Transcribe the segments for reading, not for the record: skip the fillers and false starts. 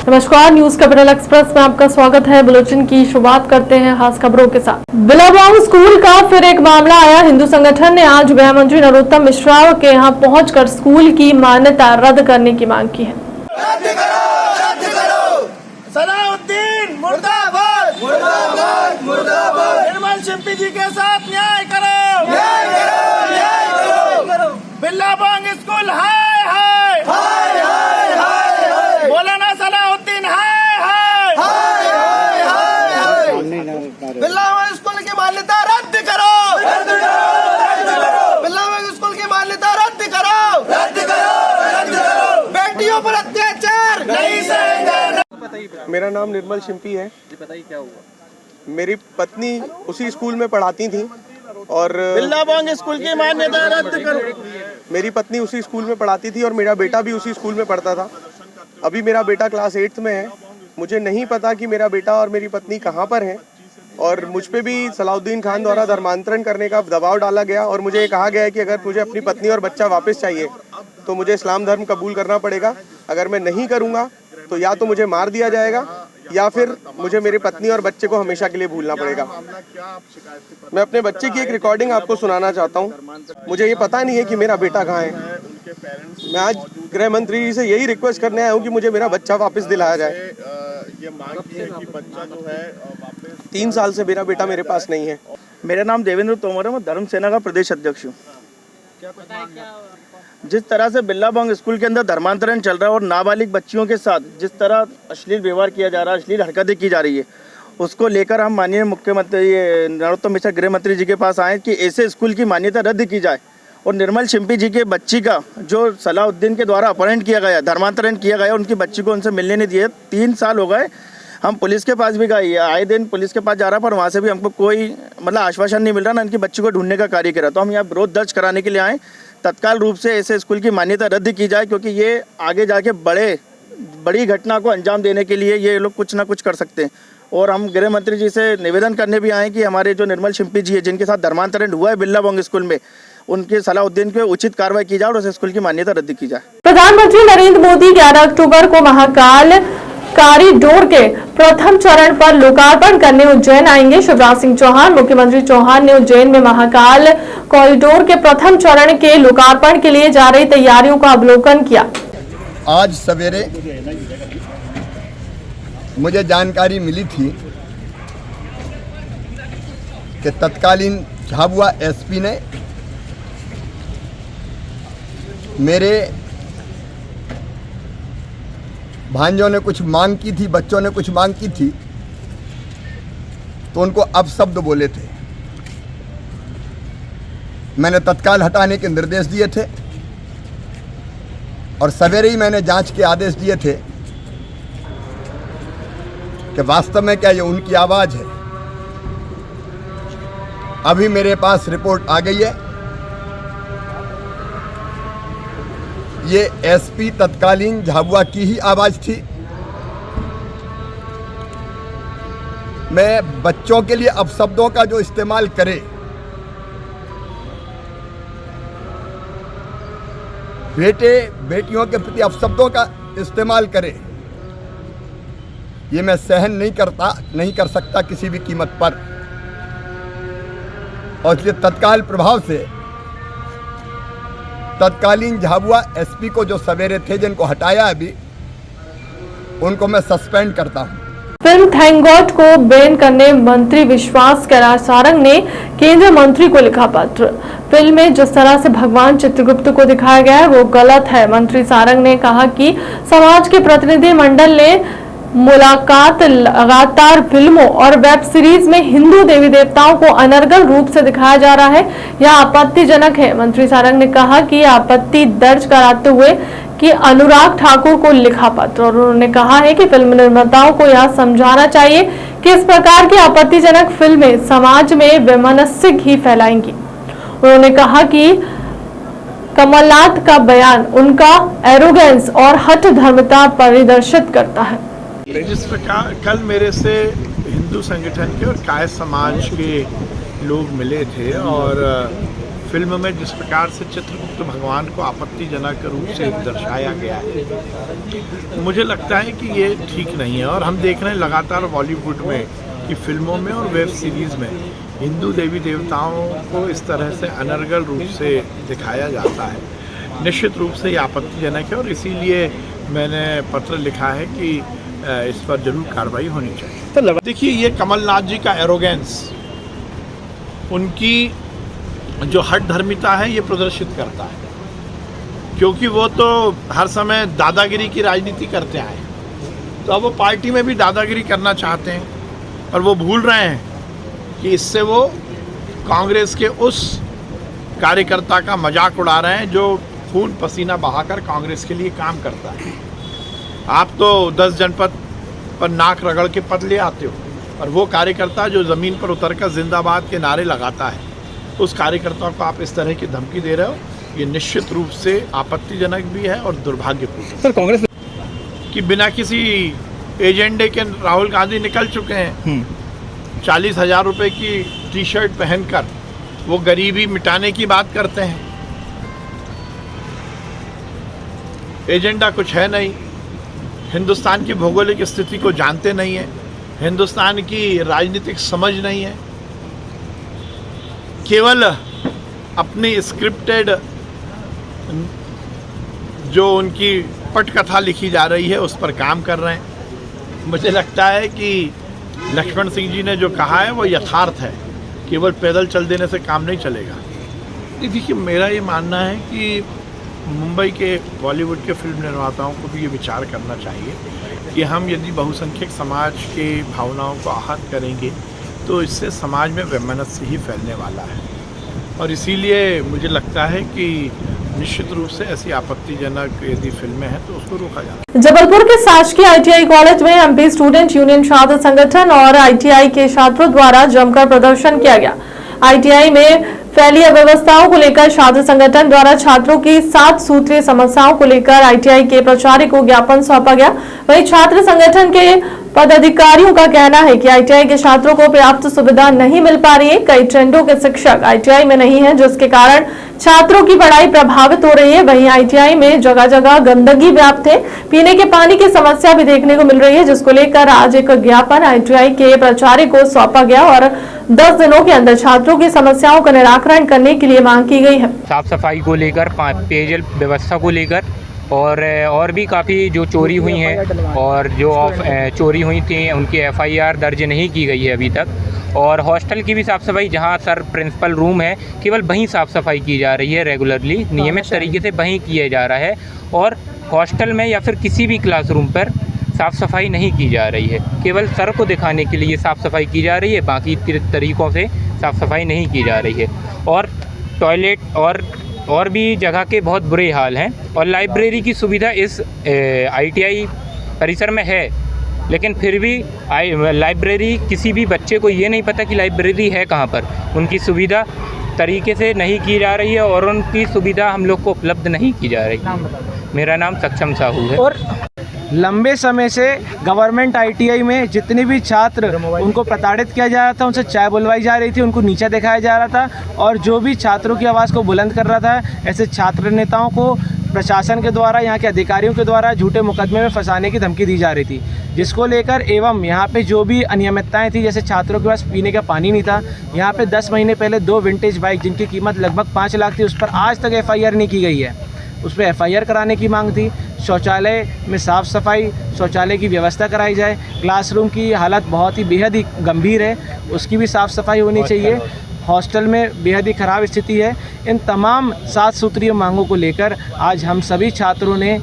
नमस्कार, news capital express में आपका स्वागत है। बुलेटिन की शुरुआत करते हैं खास खबरों के साथ। बिलावांग स्कूल का फिर एक मामला आया। हिंदू संगठन ने आज गृह मंत्री नरोत्तम मिश्रा के यहां पहुंचकर स्कूल की मान्यता रद्द करने की मांग की है। रद्द करो। सलाउद्दीन मुर्दाबाद, मुर्दाबाद, मुर्दाबाद। निर्मल शिंपी जी के साथ न्याय करो, न्याय करो, न्याय करो। बिलावांग स्कूल हाय हाय, हाय हाय हाय। बोला ना सलाउद्दीन हाय हाय, हाय हाय हाय। बिलावांग स्कूल की मान्यता रद्द करो, रद्द करो। बिलावांग स्कूल की मान्यता रद्द करो, रद्द करो, रद्द करो। बेटियों पर अत्याचार नहीं सहेंगे। मेरा नाम निर्मल शिंपी है। जी बताइए क्या हुआ। मेरी पत्नी उसी स्कूल में पढ़ाती थी और बिलावांग स्कूल की मान्यता रद्द करो। मेरी पत्नी उसी स्कूल में पढ़ाती थी और मेरा बेटा भी उसी स्कूल में पढ़ता था। अभी मेरा बेटा क्लास 8th में है। मुझे नहीं पता कि मेरा बेटा और मेरी पत्नी कहाँ पर हैं और मुझ पे भी सलाउद्दीन खान द्वारा धर्मांतरण करने का दबाव डाला गया और मुझे ये कहा गया है कि अगर मुझे अपनी पत्नी और बच्चा वापस चाहिए तो मुझे इस्लाम धर्म कबूल करना पड़ेगा। अगर मैं नहीं करूँगा तो या तो मुझे मार दिया जाएगा या फिर मुझे मेरी पत्नी और बच्चे को हमेशा के लिए भूलना पड़ेगा। मैं अपने बच्चे की एक रिकॉर्डिंग आपको सुनाना चाहता हूँ। मुझे ये पता नहीं है कि मेरा बेटा कहाँ है। मैं आज गृह मंत्री जी से यही रिक्वेस्ट करने आया हूँ कि मुझे मेरा बच्चा वापस दिलाया जाए। ये मांग की है कि बच्चा जो है वापस 3 साल से मेरा बेटा मेरे पास नहीं है। मेरा नाम देवेंद्र तोमर है। मैं धर्म सेना का प्रदेश अध्यक्ष हूँ। जिस तरह से बिलावांग स्कूल के अंदर धर्मांतरण चल रहा है और नाबालिग बच्चियों के साथ जिस तरह अश्लील व्यवहार किया जा रहा है, अश्लील हरकतें की जा रही है, उसको लेकर हम माननीय मुख्यमंत्री नरोत्तम मिश्रा गृह मंत्री जी के पास आए कि ऐसे स्कूल की मान्यता रद्द की जाए और निर्मल शिंपी जी के बच्ची का जो सलाउद्दीन के द्वारा अपहरण किया गया, धर्मांतरण किया गया, उनकी बच्ची को उनसे मिलने नहीं दिए। 3 साल हो गए। हम पुलिस के पास भी गए, आए दिन पुलिस के पास जा रहा, पर वहाँ से भी हमको कोई आश्वासन नहीं मिल रहा, ना उनकी बच्ची को ढूंढने का कार्य करा। तो हम यहाँ विरोध दर्ज कराने के लिए आए। तत्काल रूप से ऐसे स्कूल की मान्यता रद्द की जाए, क्योंकि ये आगे जाके बड़ी घटना को अंजाम देने के लिए ये लोग कुछ ना कुछ कर सकते हैं। और हम गृह मंत्री जी से निवेदन करने भी आए कि हमारे जो निर्मल शिंपी जी है, जिनके साथ धर्मांतरण हुआ है बिलावांग स्कूल में, उनके सलाउद्दीन पे उचित कार्रवाई की जाए और उस स्कूल की मान्यता रद्द की जाए। प्रधानमंत्री नरेंद्र मोदी 11 अक्टूबर को महाकाल कॉरिडोर के प्रथम चरण पर लोकार्पण करने उज्जैन आएंगे। शिवराज सिंह चौहान, मुख्यमंत्री चौहान ने उज्जैन में महाकाल कॉरिडोर के प्रथम चरण के लोकार्पण के लिए जा रही तैयारियों का अवलोकन किया। आज सवेरे मुझे जानकारी मिली थी कि तत्कालीन झाबुआ एसपी ने मेरे भांजों ने कुछ मांग की थी, बच्चों ने कुछ मांग की थी, तो उनको अपशब्द बोले थे। मैंने तत्काल हटाने के निर्देश दिए थे और सवेरे ही मैंने जांच के आदेश दिए थे कि वास्तव में क्या ये उनकी आवाज़ है। अभी मेरे पास रिपोर्ट आ गई है। ये एसपी तत्कालीन झाबुआ की ही आवाज़ थी। मैं बच्चों के लिए अपशब्दों का जो इस्तेमाल करे, बेटे बेटियों के प्रति अपशब्दों का इस्तेमाल करे, ये मैं सहन नहीं कर सकता किसी भी कीमत पर। और इसलिए तत्काल प्रभाव से तत्कालीन झाबुआ एसपी को जो सवेरे थे, जिनको हटाया अभी, उनको मैं सस्पेंड करता हूं। फिल्म थैंक गॉड को बैन करने मंत्री विश्वास कैलाश सारंग ने केंद्रीय मंत्री को लिखा पत्र। फिल्म में जिस तरह से भगवान चित्रगुप्त को दिखाया गया है वो गलत है। मंत्री सारंग ने कहा कि समाज के प्रतिनिधि मंडल ने मुलाकात लगातार फिल्मों और वेब सीरीज में हिंदू देवी देवताओं को अनर्गल रूप से दिखाया जा रहा है, यह आपत्तिजनक है। मंत्री सारंग ने कहा कि आपत्ति दर्ज कराते हुए कि अनुराग ठाकुर को लिखा पत्र, और उन्होंने कहा है कि फिल्म निर्माताओं को यह समझाना चाहिए कि इस प्रकार की आपत्तिजनक फिल्में समाज में वैमनस्य ही फैलाएंगी। उन्होंने कहा कि कमलनाथ का बयान उनका एरोगेंस और हठ धर्मता परिदर्शित करता है। जिस प्रकार कल मेरे से हिंदू संगठन के और काय समाज के लोग मिले थे और फिल्म में जिस प्रकार से चित्रगुप्त भगवान को आपत्तिजनक रूप से दर्शाया गया है, मुझे लगता है कि ये ठीक नहीं है। और हम देख रहे हैं लगातार बॉलीवुड में कि फिल्मों में और वेब सीरीज़ में हिंदू देवी देवताओं को इस तरह से अनर्गल रूप से दिखाया जाता है। निश्चित रूप से ये आपत्तिजनक है और इसीलिए मैंने पत्र लिखा है कि इस पर जरूर कार्रवाई होनी चाहिए। तो देखिए, ये कमलनाथ जी का एरोगेंस, उनकी जो हठ धर्मिता है, ये प्रदर्शित करता है, क्योंकि वो तो हर समय दादागिरी की राजनीति करते आए, तो अब वो पार्टी में भी दादागिरी करना चाहते हैं और वो भूल रहे हैं कि इससे वो कांग्रेस के उस कार्यकर्ता का मजाक उड़ा रहे हैं जो खून पसीना बहाकर कांग्रेस के लिए काम करता है। आप तो 10 जनपद पर नाक रगड़ के पद ले आते हो, और वो कार्यकर्ता जो ज़मीन पर उतरकर जिंदाबाद के नारे लगाता है, उस कार्यकर्ता को आप इस तरह की धमकी दे रहे हो, ये निश्चित रूप से आपत्तिजनक भी है और दुर्भाग्यपूर्ण। सर, कांग्रेस कि बिना किसी एजेंडे के राहुल गांधी निकल चुके हैं। 40,000 रुपये की टी शर्ट पहनकर वो गरीबी मिटाने की बात करते हैं। एजेंडा कुछ है नहीं, हिंदुस्तान की भौगोलिक स्थिति को जानते नहीं है, हिंदुस्तान की राजनीतिक समझ नहीं है, केवल अपनी स्क्रिप्टेड जो उनकी पटकथा लिखी जा रही है उस पर काम कर रहे हैं। मुझे लगता है कि लक्ष्मण सिंह जी ने जो कहा है वो यथार्थ है, केवल पैदल चल देने से काम नहीं चलेगा। देखिए, मेरा ये मानना है कि मुंबई के बॉलीवुड के फिल्म निर्माताओं को भी ये विचार करना चाहिए कि हम यदि बहुसंख्यक समाज के भावनाओं को आहत करेंगे तो इससे समाज में वैमनस्य ही फैलने वाला है, और इसीलिए मुझे लगता है कि निश्चित रूप से ऐसी आपत्तिजनक यदि फिल्में हैं तो उसको रोका जाए। जबलपुर के शासकीय आईटीआई कॉलेज में एमपी स्टूडेंट यूनियन छात्र संगठन और आईटीआई के छात्रों द्वारा जमकर प्रदर्शन किया गया। आईटीआई में फैली अव्यवस्थाओं को लेकर छात्र संगठन द्वारा छात्रों की 7 सूत्रीय समस्याओं को लेकर आईटीआई के प्राचार्य को ज्ञापन सौंपा गया। वहीं छात्र संगठन के पदाधिकारियों का कहना है कि आईटीआई के छात्रों को पर्याप्त सुविधा नहीं मिल पा रही है। कई ट्रेंडों के शिक्षक आईटीआई में नहीं हैं, जिसके कारण छात्रों की पढ़ाई प्रभावित हो रही है। वहीं आईटीआई में जगह जगह गंदगी व्याप्त है, पीने के पानी की समस्या भी देखने को मिल रही है, जिसको लेकर आज एक ज्ञापन आईटीआई के प्राचार्य को सौंपा गया और 10 दिनों के अंदर छात्रों की समस्याओं का निराकरण करने के लिए मांग की गई है। साफ सफाई को लेकर, पेयजल व्यवस्था को लेकर और भी काफ़ी जो चोरी हुई हैं और जो चोरी हुई थी उनकी एफआईआर दर्ज नहीं की गई है अभी तक। और हॉस्टल की भी साफ़ सफाई, जहां सर प्रिंसिपल रूम है केवल वहीं साफ़ सफाई की जा रही है, रेगुलरली नियमित तरीके से वहीं किया जा रहा है, और हॉस्टल में या फिर किसी भी क्लासरूम पर साफ़ सफाई नहीं की जा रही है। केवल सर को दिखाने के लिए साफ़ सफाई की जा रही है, बाकी तरीक़ों से साफ़ सफाई नहीं की जा रही है। और टॉयलेट और भी जगह के बहुत बुरे हाल हैं। और लाइब्रेरी की सुविधा इस आईटीआई परिसर में है, लेकिन फिर भी लाइब्रेरी, किसी भी बच्चे को ये नहीं पता कि लाइब्रेरी है कहाँ पर। उनकी सुविधा तरीके से नहीं की जा रही है और उनकी सुविधा हम लोग को उपलब्ध नहीं की जा रही। मेरा नाम सक्षम साहू है। और लंबे समय से गवर्नमेंट आईटीआई में जितने भी छात्र उनको प्रताड़ित किया जा रहा था, उनसे चाय बुलवाई जा रही थी, उनको नीचा दिखाया जा रहा था, और जो भी छात्रों की आवाज़ को बुलंद कर रहा था, ऐसे छात्र नेताओं को प्रशासन के द्वारा, यहाँ के अधिकारियों के द्वारा झूठे मुकदमे में फंसाने की धमकी दी जा रही थी, जिसको लेकर एवं यहाँ पे जो भी अनियमितताएं थी, जैसे छात्रों के पास पीने का पानी नहीं था। यहाँ पे 10 महीने पहले 2 विंटेज बाइक जिनकी कीमत लगभग 5 लाख थी, उस पर आज तक एफआईआर नहीं की गई है। उस पर एफआईआर कराने की मांग थी। शौचालय में साफ़ सफाई, शौचालय की व्यवस्था कराई जाए। क्लासरूम की हालत बहुत ही बेहद ही गंभीर है, उसकी भी साफ़ सफाई होनी चाहिए। हॉस्टल में बेहद ही ख़राब स्थिति है। इन तमाम 7 सूत्रीय मांगों को लेकर आज हम सभी छात्रों ने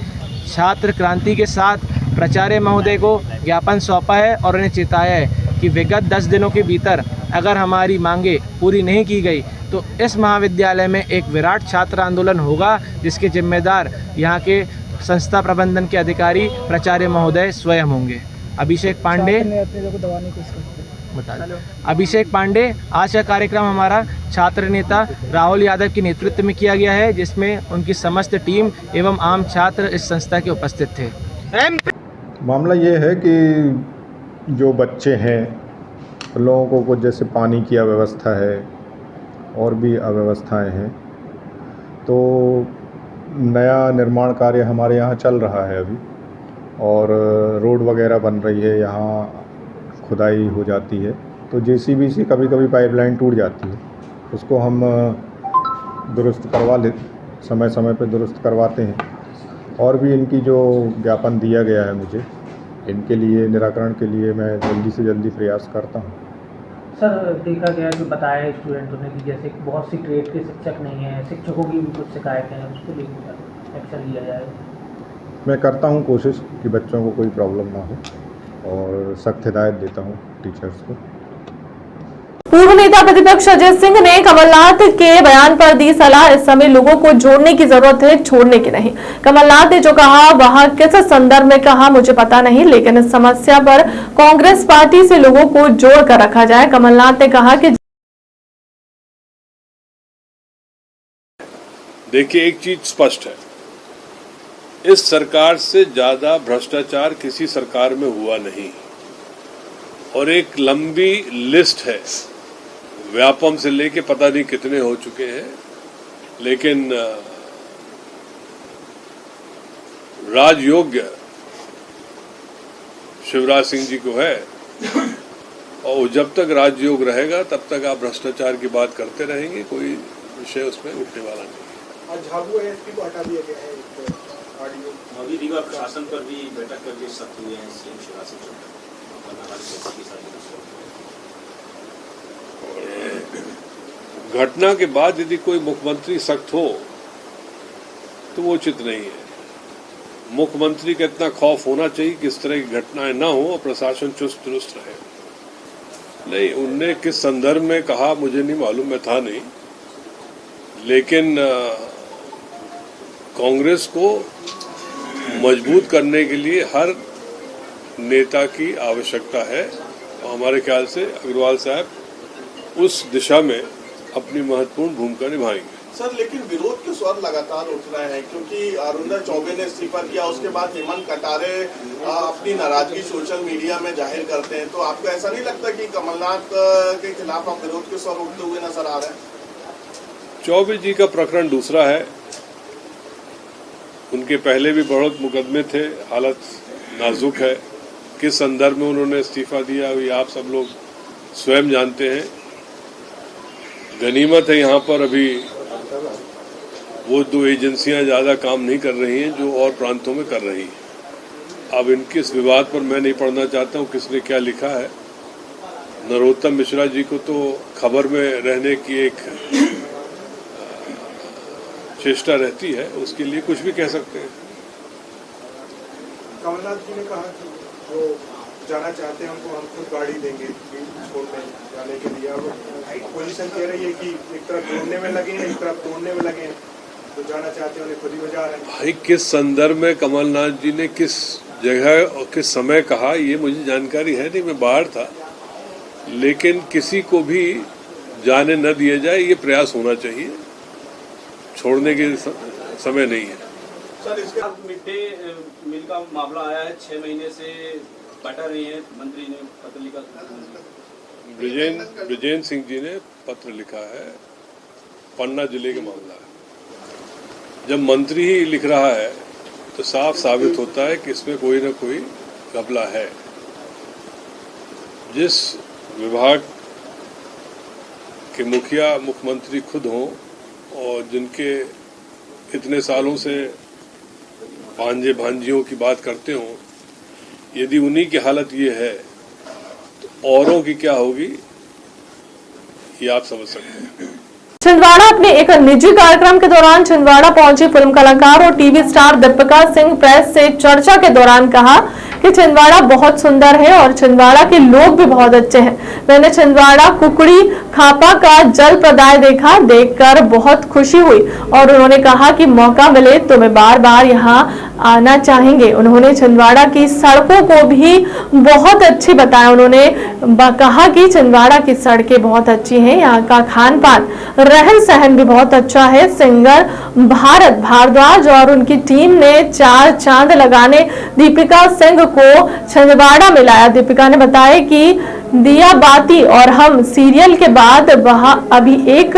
छात्र क्रांति के साथ प्राचार्य महोदय को ज्ञापन सौंपा है और उन्हें चेताया है कि विगत 10 दिनों के भीतर अगर हमारी मांगें पूरी नहीं की गई तो इस महाविद्यालय में एक विराट छात्र आंदोलन होगा, जिसके जिम्मेदार यहाँ के संस्था प्रबंधन के अधिकारी प्राचार्य महोदय स्वयं होंगे। अभिषेक पांडे आज का कार्यक्रम हमारा छात्र नेता राहुल यादव के नेतृत्व में किया गया है, जिसमें उनकी समस्त टीम एवं आम छात्र इस संस्था के उपस्थित थे। मामला ये है कि जो बच्चे हैं, लोगों को जैसे पानी की अव्यवस्था है, और भी अव्यवस्थाएं हैं। तो नया निर्माण कार्य हमारे यहाँ चल रहा है अभी, और रोड वगैरह बन रही है, यहाँ खुदाई हो जाती है तो जेसीबी से कभी कभी पाइपलाइन टूट जाती है, उसको हम दुरुस्त करवा ले, समय समय पर दुरुस्त करवाते हैं। और भी इनकी जो ज्ञापन दिया गया है मुझे, इनके लिए निराकरण के लिए मैं जल्दी से जल्दी प्रयास करता हूँ। सर, देखा गया कि बताया स्टूडेंटों ने कि जैसे बहुत सी ट्रेड के शिक्षक नहीं हैं, शिक्षकों की भी कुछ शिकायतें हैं, उसको लेकर एक्शन लिया जाए। मैं करता हूँ कोशिश कि बच्चों को कोई प्रॉब्लम ना हो, और सख्त हिदायत देता हूँ टीचर्स को। पूर्व नेता प्रतिपक्ष अजय सिंह ने कमलनाथ के बयान पर दी सलाह, इस समय लोगों को जोड़ने की जरूरत है, छोड़ने की नहीं। कमलनाथ ने जो कहा वह किस संदर्भ में कहा मुझे पता नहीं, लेकिन इस समस्या पर कांग्रेस पार्टी से लोगों को जोड़ कर रखा जाए। कमलनाथ ने कहा कि देखिए, एक चीज स्पष्ट है, इस सरकार से ज्यादा भ्रष्टाचार किसी सरकार में हुआ नहीं, और एक लंबी लिस्ट है, व्यापम से लेके पता नहीं कितने हो चुके हैं, लेकिन राजयोग्य शिवराज सिंह जी को है, और जब तक राजयोग रहेगा तब तक आप भ्रष्टाचार की बात करते रहेंगे, कोई विषय उसमें उठने वाला नहीं। आज झाबुआ एसपी को हटा दिया गया है। अभी रीवा प्रशासन पर भी बैठक करके सख्त हुए हैं सीएम शिवराज सिंह चौहान। घटना के बाद यदि कोई मुख्यमंत्री सख्त हो तो वो उचित नहीं है। मुख्यमंत्री का इतना खौफ होना चाहिए कि इस तरह की घटनाएं ना हो और प्रशासन चुस्त दुरुस्त रहे। नहीं, उनने किस संदर्भ में कहा मुझे नहीं मालूम, मैं था नहीं, लेकिन कांग्रेस को मजबूत करने के लिए हर नेता की आवश्यकता है, और हमारे ख्याल से अग्रवाल साहब उस दिशा में अपनी महत्वपूर्ण भूमिका निभाएंगे। सर, लेकिन विरोध के स्वर लगातार उठ रहे हैं, क्योंकि अरुणा चौबे ने इस्तीफा किया, उसके बाद हेमंत कटारे अपनी नाराजगी सोशल मीडिया में जाहिर करते हैं, तो आपको ऐसा नहीं लगता कि कमलनाथ के खिलाफ आप विरोध के स्वर उठते हुए नजर आ रहे हैं? चौबे जी का प्रकरण दूसरा है, उनके पहले भी बहुत मुकदमे थे, हालत नाजुक है, किस संदर्भ में उन्होंने इस्तीफा दिया ये आप सब लोग स्वयं जानते हैं। गनीमत है यहाँ पर अभी वो दो एजेंसियां ज्यादा काम नहीं कर रही हैं जो और प्रांतों में कर रही हैं। अब इनके इस विवाद पर मैं नहीं पढ़ना चाहता हूँ किसने क्या लिखा है। नरोत्तम मिश्रा जी को तो खबर में रहने की एक चेष्टा रहती है, उसके लिए कुछ भी कह सकते हैं। कमलनाथ जी ने कहा कि जो जाना चाहते हैं उनको हम खुद गाड़ी देंगे छोड़ने जाने के लिए। अब पोजीशन कह रही है कि एक तरफ जोड़ने में लगे हैं, एक तरफ तोड़ने में लगे हैं, तो जाना चाहते हैं उन्हें खुद ही बजा रहे हैं। भाई, किस संदर्भ में कमलनाथ जी ने किस जगह और किस समय कहा ये मुझे जानकारी है नहीं, मैं बाहर था, लेकिन किसी को भी जाने न दिया जाए ये प्रयास होना चाहिए, छोड़ने के समय नहीं है। सर, इसके मिड डे मील का मामला आया है, 6 महीने से बटा रही है, मंत्री ने पत्र लिखा। ब्रिजेंद्र सिंह जी ने पत्र लिखा है, पन्ना जिले का मामला है। जब मंत्री ही लिख रहा है तो साफ साबित होता है कि इसमें कोई न कोई घपला है। जिस विभाग के मुखिया मुख्यमंत्री खुद हों और जिनके इतने सालों से भांजे भांजियों की बात करते हों, यदि उन्हीं की हालत ये है तो औरों की क्या होगी ये आप समझ सकते हैं। छिंदवाड़ा अपने एक निजी कार्यक्रम के दौरान छिंदवाड़ा पहुंची फिल्म कलाकार और TV star Deepika Singh press से चर्चा के दौरान कहा कि छिंदवाड़ा बहुत सुंदर है और छिंदवाड़ा के लोग भी बहुत अच्छे हैं। मैंने छिंदवाड़ा कुकड़ी खापा का जल प्रदाय देखा, देखकर बहुत खुशी हुई और उन्होंने कहा कि मौका मिले तो मैं बार बार यहाँ आना चाहेंगे। उन्होंने छिंदवाड़ा की सड़कों को भी बहुत अच्छी बताया। उन्होंने कहा कि छिंदवाड़ा की सड़कें बहुत अच्छी हैं, यहाँ का खान पान रहन सहन भी बहुत अच्छा है। सिंगर भारत भारद्वाज और उनकी टीम ने 4 चांद लगाने दीपिका सिंह को छिंदवाड़ा में लाया। दीपिका ने बताया कि दिया बाती और हम सीरियल के बाद वह अभी एक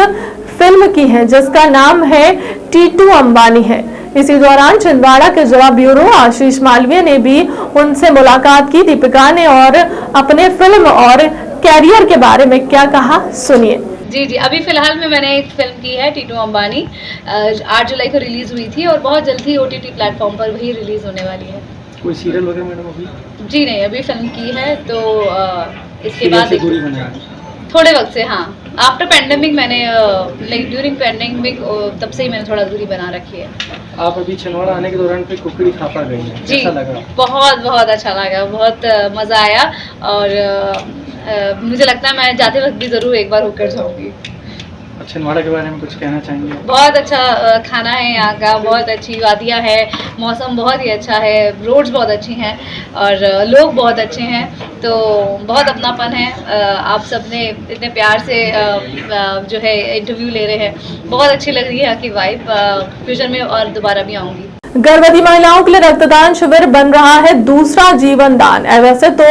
फिल्म की है जिसका नाम है टीटू अंबानी है। इसी दौरान छिंदवाड़ा के जिला ब्यूरो आशीष मालवीय ने भी उनसे मुलाकात की। दीपिका ने और अपने फिल्म और कैरियर के बारे में क्या कहा, सुनिए। जी, अभी फिलहाल में मैंने एक फिल्म की है टीटू अंबानी, 8 जुलाई को रिलीज हुई थी और बहुत जल्द ही OTT प्लेटफॉर्म पर भी रिलीज होने वाली है। कोई सीरियल वगैरह मैडम अभी? जी नहीं, अभी फिल्म की है तो इसके बाद थोड़े वक्त से, हाँ, आफ्टर पैंडेमिक मैंने लाइक ड्यूरिंग पैंडेमिक तब से ही मैंने थोड़ा दूरी बना रखी है। आप अभी छिंदवाड़ा आने के दौरान फिर कुकड़ी खा पा गई हैं, कैसा लगा? बहुत अच्छा लगा, बहुत मज़ा आया और मुझे लगता है मैं जाते वक्त भी ज़रूर एक बार होकर जाऊँगी। छिंदवाड़ा के बारे में कुछ कहना चाहेंगे? बहुत अच्छा खाना है यहाँ का, बहुत अच्छी वादियाँ है, मौसम बहुत ही अच्छा है, रोड्स बहुत अच्छी हैं और लोग बहुत अच्छे हैं, तो बहुत अपनापन है। आप सबने इतने प्यार से जो है इंटरव्यू ले रहे हैं, बहुत अच्छी लग रही है यहाँ की वाइब। फ्यूचर में और दोबारा भी आऊँगी। गर्भवती महिलाओं के लिए रक्तदान शिविर बन रहा है दूसरा जीवन दान। वैसे तो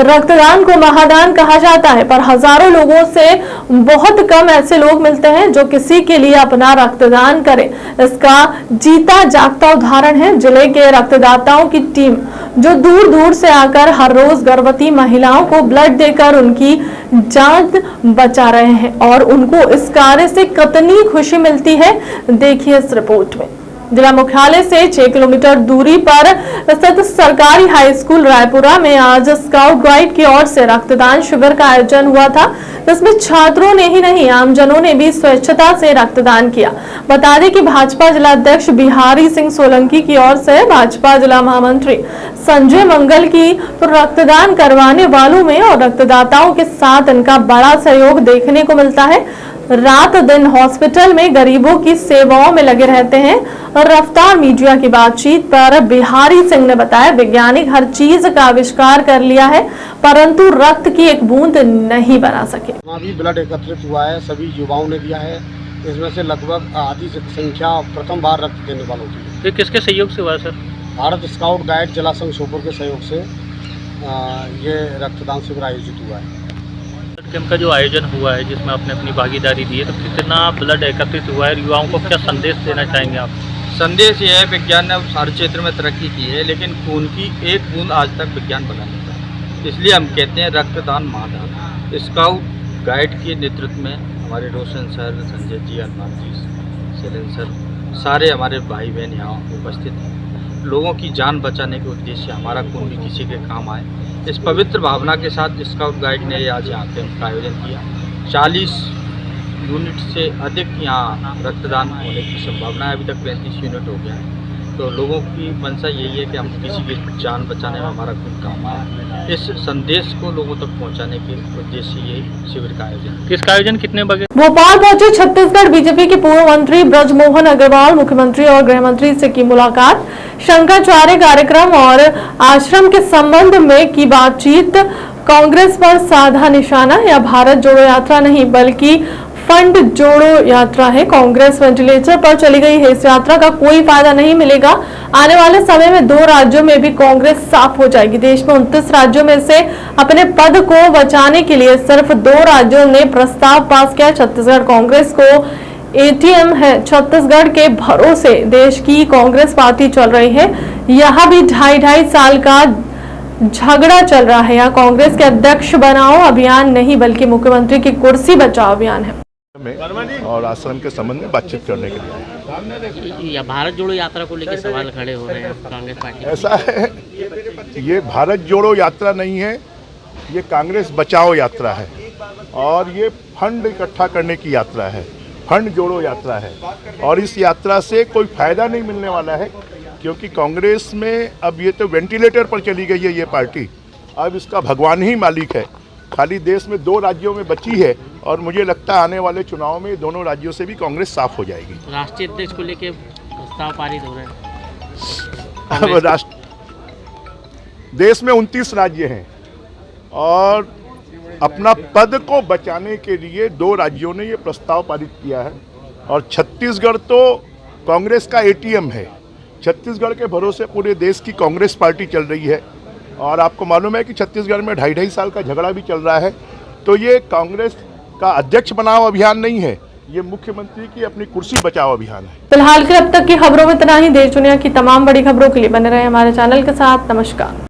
रक्तदान को महादान कहा जाता है, पर हजारों लोगों से बहुत कम ऐसे लोग मिलते हैं जो किसी के लिए अपना रक्तदान करें। इसका जीता जागता उदाहरण है जिले के रक्तदाताओं की टीम, जो दूर दूर से आकर हर रोज गर्भवती महिलाओं को ब्लड देकर उनकी जान बचा रहे हैं और उनको इस कार्य से कितनी खुशी मिलती है, देखिए इस रिपोर्ट में। जिला मुख्यालय से 6 किलोमीटर दूरी पर स्थित सरकारी हाई स्कूल रायपुरा में आज स्काउट गाइड की ओर से रक्तदान शिविर का आयोजन हुआ था, जिसमें छात्रों ने ही नहीं आमजनों ने भी स्वेच्छता से रक्तदान किया। बता दें कि भाजपा जिला अध्यक्ष बिहारी सिंह सोलंकी की ओर से भाजपा जिला महामंत्री संजय मंगल की तो रक्तदान करवाने वालों में और रक्तदाताओं के साथ इनका बड़ा सहयोग देखने को मिलता है। रात दिन हॉस्पिटल में गरीबों की सेवाओं में लगे रहते हैं। और रफ्तार मीडिया की बातचीत पर बिहारी सिंह ने बताया, वैज्ञानिक हर चीज का आविष्कार कर लिया है परंतु रक्त की एक बूंद नहीं बना सके। अभी ब्लड एकत्रित हुआ है, सभी युवाओं ने दिया है, इसमें से लगभग आधी संख्या प्रथम बार रक्त देने वालों की। ये किसके सहयोग से हुआ सर? भारत स्काउट गाइड जिला संघ श्योपुर के सहयोग से ये रक्तदान शिविर आयोजित हुआ है। कैंप का जो आयोजन हुआ है जिसमें आपने अपनी भागीदारी दी है, तो कितना ब्लड एकत्रित हुआ है, युवाओं को क्या संदेश देना चाहेंगे आप? संदेश ये है, विज्ञान ने हर क्षेत्र में तरक्की की है लेकिन खून की एक बूंद आज तक विज्ञान बना नहीं पाया, इसलिए हम कहते हैं रक्तदान महादान। स्काउट गाइड के नेतृत्व में हमारे रोशन सर, संजय जी, हनुमान जी, शैलेंद्र सर, सारे हमारे भाई बहन यहाँ उपस्थित हैं। लोगों की जान बचाने के उद्देश्य हमारा खून भी किसी के काम आए, इस पवित्र भावना के साथ स्काउट गाइड ने आज यहाँ कैंप का आयोजन किया। 40 यूनिट से अधिक यहाँ रक्तदान होने की संभावना है, अभी तक 35 यूनिट हो गया है। तो लोगों की मंशा यही है कि हम किसी की जान बचाने में हमारा खून काम आए। इस संदेश को लोगों तक पहुंचाने के उद्देश्य ये शिविर का आयोजन। इसका आयोजन कितने बजे? भोपाल पहुंचे छत्तीसगढ़ बीजेपी के पूर्व मंत्री ब्रजमोहन अग्रवाल, मुख्यमंत्री और गृह मंत्री से की मुलाकात। शंकराचार्य कार्यक्रम और आश्रम के संबंध में की बातचीत। कांग्रेस पर साधा निशाना या भारत जोड़ो यात्रा नहीं बल्कि फंड जोड़ो यात्रा है। कांग्रेस वेंटिलेटर पर चली गई है, इस यात्रा का कोई फायदा नहीं मिलेगा। आने वाले समय में 2 राज्यों में भी कांग्रेस साफ हो जाएगी। देश में 29 राज्यों में से अपने पद को बचाने के लिए सिर्फ 2 राज्यों ने प्रस्ताव पास किया। छत्तीसगढ़ कांग्रेस को ATM है। छत्तीसगढ़ के भरोसे देश की कांग्रेस पार्टी चल रही है। यहाँ भी 2.5 साल का झगड़ा चल रहा है। यहाँ कांग्रेस के अध्यक्ष बनाओ अभियान नहीं बल्कि मुख्यमंत्री की कुर्सी बचाओ अभियान है और आश्रम के संबंध में बातचीत करने के लिए। या भारत जोड़ो यात्रा को लेकर सवाल खड़े हो रहे हैं कांग्रेस पार्टी। ऐसा है, ये भारत जोड़ो यात्रा नहीं है, ये कांग्रेस बचाओ यात्रा है और ये फंड इकट्ठा करने की यात्रा है, फंड जोड़ो यात्रा है। और इस यात्रा से कोई फायदा नहीं मिलने वाला है क्योंकि कांग्रेस में अब ये तो वेंटिलेटर पर चली गई है ये पार्टी, अब इसका भगवान ही मालिक है। खाली देश में 2 राज्यों में बची है और मुझे लगता है आने वाले चुनाव में दोनों राज्यों से भी कांग्रेस साफ हो जाएगी। राष्ट्रीय अध्यक्ष को लेकर प्रस्ताव पारित हो रहे हैं। अब देश में 29 राज्य हैं और अपना पद को बचाने के लिए 2 राज्यों ने ये प्रस्ताव पारित किया है और छत्तीसगढ़ तो कांग्रेस का ATM है। छत्तीसगढ़ के भरोसे पूरे देश की कांग्रेस पार्टी चल रही है और आपको मालूम है कि छत्तीसगढ़ में 2.5 साल का झगड़ा भी चल रहा है। तो ये कांग्रेस का अध्यक्ष बनाओ अभियान नहीं है, ये मुख्यमंत्री की अपनी कुर्सी बचाओ अभियान है। फिलहाल के अब तक की खबरों में इतना ही। देश दुनिया की तमाम बड़ी खबरों के लिए बने रहे हमारे चैनल के साथ। नमस्कार।